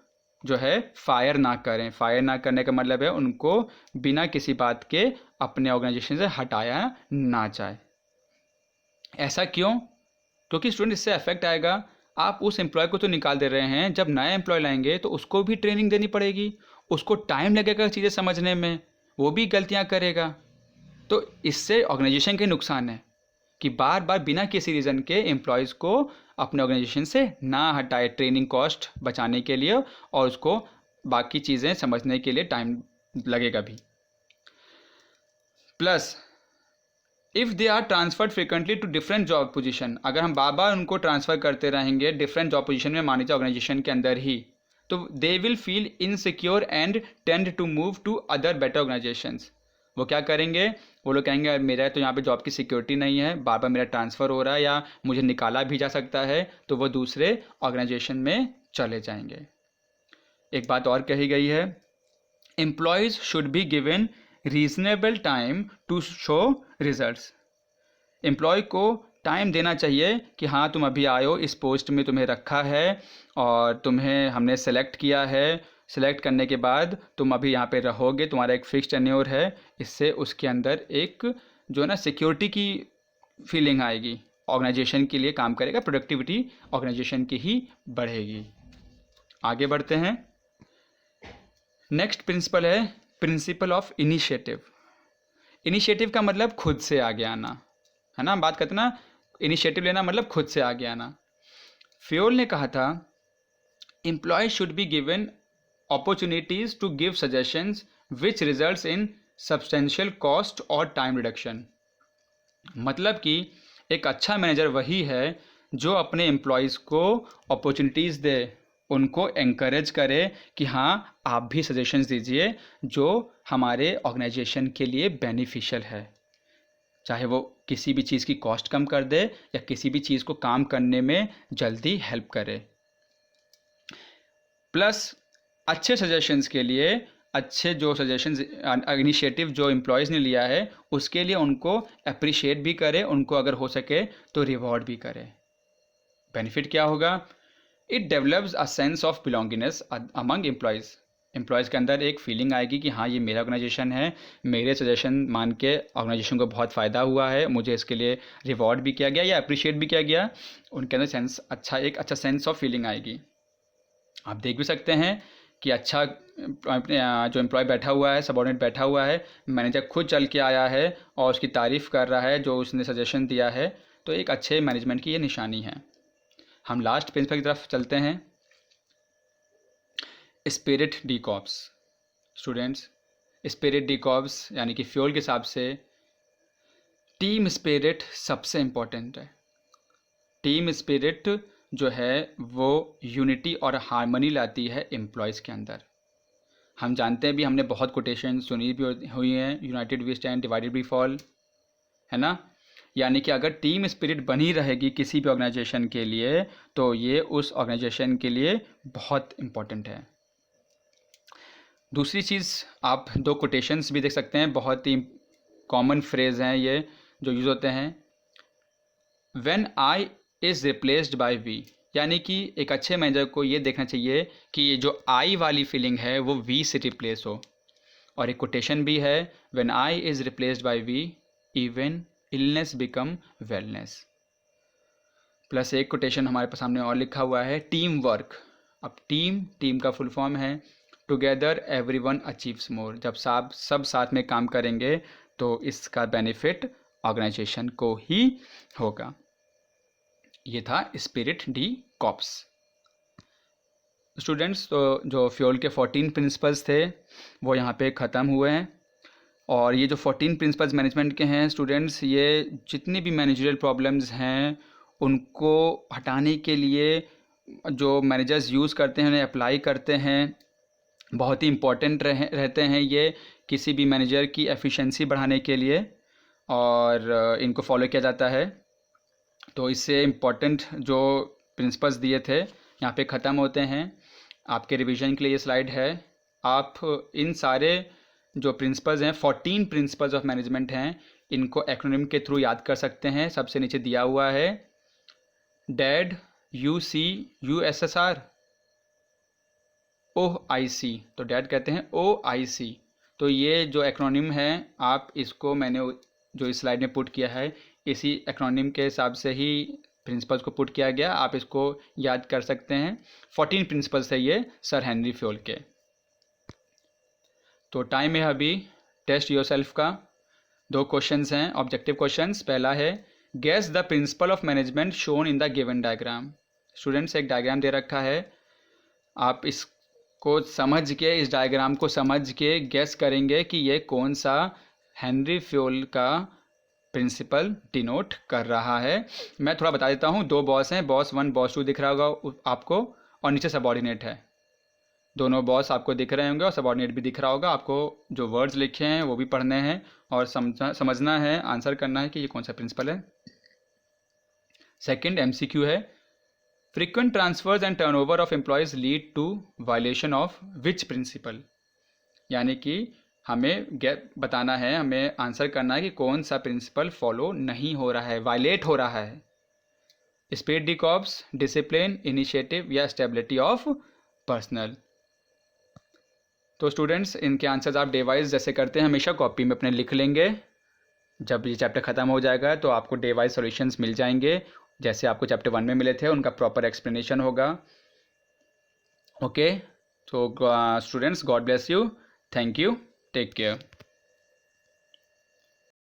जो है फायर ना करें। फायर ना करने का मतलब है उनको बिना किसी बात के अपने ऑर्गेनाइजेशन से हटाया ना जाए। ऐसा क्यों? क्योंकि स्टूडेंट इससे अफेक्ट आएगा। आप उस एम्प्लॉय को तो निकाल दे रहे हैं, जब नया एम्प्लॉय लाएंगे तो उसको भी ट्रेनिंग देनी पड़ेगी, उसको टाइम लगेगा चीज़ें समझने में, वो भी गलतियां करेगा। तो इससे ऑर्गेनाइजेशन के नुकसान है कि बार बार बिना किसी रीज़न के एम्प्लॉयज़ को अपने ऑर्गेनाइजेशन से ना हटाए, ट्रेनिंग कॉस्ट बचाने के लिए और उसको बाकी चीज़ें समझने के लिए टाइम लगेगा भी। Plus if they are transferred frequently to different job position, अगर हम बार बार उनको ट्रांसफ़र करते रहेंगे डिफरेंट जॉब पोजीशन में, मान लीजिए ऑर्गेनाइजेशन के अंदर ही, तो they will feel insecure and tend to move to other better organisations. वो क्या करेंगे? वो लोग कहेंगे मेरा तो यहाँ पे जॉब की सिक्योरिटी नहीं है, बार बार मेरा ट्रांसफ़र हो रहा है या मुझे निकाला भी जा सकता है, तो वो दूसरे ऑर्गेनाइजेशन में चले जाएंगे। एक बात और कही गई है, employees should be given reasonable time to show results. Employee को टाइम देना चाहिए कि हाँ तुम अभी आए हो, इस पोस्ट में तुम्हें रखा है और तुम्हें हमने सेलेक्ट किया है, सिलेक्ट करने के बाद तुम अभी यहाँ पे रहोगे, तुम्हारा एक फिक्स टेन्योर है, इससे उसके अंदर एक जो है ना सिक्योरिटी की फीलिंग आएगी, ऑर्गेनाइजेशन के लिए काम करेगा, प्रोडक्टिविटी ऑर्गेनाइजेशन की ही बढ़ेगी। आगे बढ़ते हैं। नेक्स्ट प्रिंसिपल है प्रिंसिपल ऑफ इनिशिएटिव। इनिशिएटिव का मतलब खुद से आगे आना, है ना। हम बात करते ना, इनिशिएटिव लेना मतलब खुद से आगे आना। फ्योल ने कहा था employee should be given opportunities to give suggestions which results in substantial cost और टाइम रिडक्शन। मतलब कि एक अच्छा मैनेजर वही है जो अपने एम्प्लॉयज़ को अपॉर्चुनिटीज़ दे, उनको एनकरेज करे कि हाँ आप भी सजेशंस दीजिए जो हमारे ऑर्गेनाइजेशन के लिए बेनिफिशियल है, चाहे वो किसी भी चीज़ की कॉस्ट कम कर दे या किसी भी चीज़ को काम करने में जल्दी हेल्प करे। प्लस अच्छे सजेशंस के लिए, अच्छे जो सजेशंस इनिशिएटिव जो एम्प्लॉयज़ ने लिया है उसके लिए उनको अप्रिशिएट भी करे, उनको अगर हो सके तो रिवॉर्ड भी करे। बेनिफिट क्या होगा? It develops a sense of belongingness among employees. Employees के अंदर एक फीलिंग आएगी कि हाँ ये मेरा ऑर्गेनाइजेशन है, मेरे सजेशन मान के ऑर्गेनाइजेशन को बहुत फ़ायदा हुआ है, मुझे इसके लिए रिवॉर्ड भी किया गया या अप्रिशिएट भी किया गया। उनके अंदर एक अच्छा सेंस ऑफ फीलिंग आएगी। आप देख भी सकते हैं कि अच्छा जो एम्प्लॉय बैठा हुआ है, सबऑर्डिनेट बैठा हुआ है, मैनेजर खुद चल के आया है और उसकी तारीफ़ कर रहा है जो उसने सजेशन दिया है, तो एक अच्छे मैनेजमेंट की ये निशानी है। हम लास्ट प्रिंसिपल की तरफ चलते हैं, spirit D corps. Students, spirit D corps यानी कि फ्यूल के हिसाब से टीम स्पिरिट सबसे इम्पोर्टेंट है। टीम स्पिरिट जो है वो यूनिटी और हार्मनी लाती है एम्प्लॉयज़ के अंदर। हम जानते हैं भी, हमने बहुत कोटेशन सुनी भी हुई हैं, united we stand, divided we fall, है ना। यानी कि अगर टीम स्पिरिट बनी रहेगी किसी भी ऑर्गेनाइजेशन के लिए तो ये उस ऑर्गेनाइजेशन के लिए बहुत इम्पोर्टेंट है। दूसरी चीज़, आप दो कोटेशंस भी देख सकते हैं, बहुत ही कॉमन फ्रेज हैं ये जो यूज़ होते हैं। When I is replaced by we, यानी कि एक अच्छे मैनेजर को ये देखना चाहिए कि ये जो आई वाली फीलिंग है वो वी से रिप्लेस हो। और एक कोटेशन भी है, when I is replaced by we even illness become wellness. Plus एक कोटेशन हमारे सामने और लिखा हुआ है, टीम वर्क। अब टीम का फुल फॉर्म है टुगेदर एवरीवन अचीव्स मोर। जब सब साथ में काम करेंगे तो इसका बेनिफिट ऑर्गेनाइजेशन को ही होगा। ये था स्पिरिट डी कॉर्प्स। स्टूडेंट्स, तो जो फ्यूल के 14 प्रिंसिपल्स थे वो यहाँ पे ख़त्म हुए हैं। और ये जो 14 प्रिंसिपल्स मैनेजमेंट के हैं स्टूडेंट्स, ये जितनी भी मैनेजरियल प्रॉब्लम्स हैं उनको हटाने के लिए जो मैनेजर्स यूज़ करते हैं, उन्हें अप्लाई करते हैं, बहुत ही इम्पोर्टेंट रहते हैं ये किसी भी मैनेजर की एफिशिएंसी बढ़ाने के लिए, और इनको फॉलो किया जाता है। तो इससे इम्पोर्टेंट जो प्रिंसिपल्स दिए थे यहाँ पे ख़त्म होते हैं। आपके रिवीजन के लिए ये स्लाइड है। आप इन सारे जो प्रिंसिपल्स हैं, 14 प्रिंसिपल्स ऑफ मैनेजमेंट हैं, इनको एक्रोनिम के थ्रू याद कर सकते हैं। सबसे नीचे दिया हुआ है डैड, UCUSSR, OIC, तो डैड कहते हैं OIC। तो ये जो एक्रोनिम है आप इसको, मैंने जो इस स्लाइड में पुट किया है, इसी एक्रोनिम के हिसाब से ही प्रिंसिपल्स को पुट किया गया, आप इसको याद कर सकते हैं। 14 प्रिंसिपल्स है ये सर हेनरी फ्यूल के। तो टाइम है अभी टेस्ट योरसेल्फ का। 2 क्वेश्चंस हैं, ऑब्जेक्टिव क्वेश्चंस। पहला है guess the principle of management shown in the given diagram. Students, एक डायग्राम दे रखा है, आप इसको समझ के, इस डायग्राम को समझ के गेस करेंगे कि ये कौन सा हेनरी फ्यूल का प्रिंसिपल डिनोट कर रहा है। मैं थोड़ा बता देता हूँ। 2 बॉस हैं, बॉस 1 बॉस 2 दिख रहा होगा आपको, और नीचे सबऑर्डिनेट है। दोनों बॉस आपको दिख रहे होंगे और सबऑर्डिनेट भी दिख रहा होगा। आपको जो वर्ड्स लिखे हैं वो भी पढ़ने हैं और समझना है, आंसर करना है कि ये कौन सा प्रिंसिपल है। सेकंड MCQ है, frequent transfers and turnover of employees lead to violation of which principle. यानी कि हमें बताना है, हमें आंसर करना है कि कौन सा प्रिंसिपल फॉलो नहीं हो रहा है, वायलेट हो रहा है। Spirit D corps, discipline, initiative या स्टेबिलिटी ऑफ पर्सनल। तो स्टूडेंट्स इनके आंसर्स आप डे वाइज जैसे करते हैं हमेशा कॉपी में अपने लिख लेंगे। जब ये चैप्टर ख़त्म हो जाएगा तो आपको डे वाइज सॉल्यूशंस मिल जाएंगे, जैसे आपको चैप्टर 1 में मिले थे उनका प्रॉपर एक्सप्लेनेशन होगा। ओके, तो students, God bless you, thank you, take care.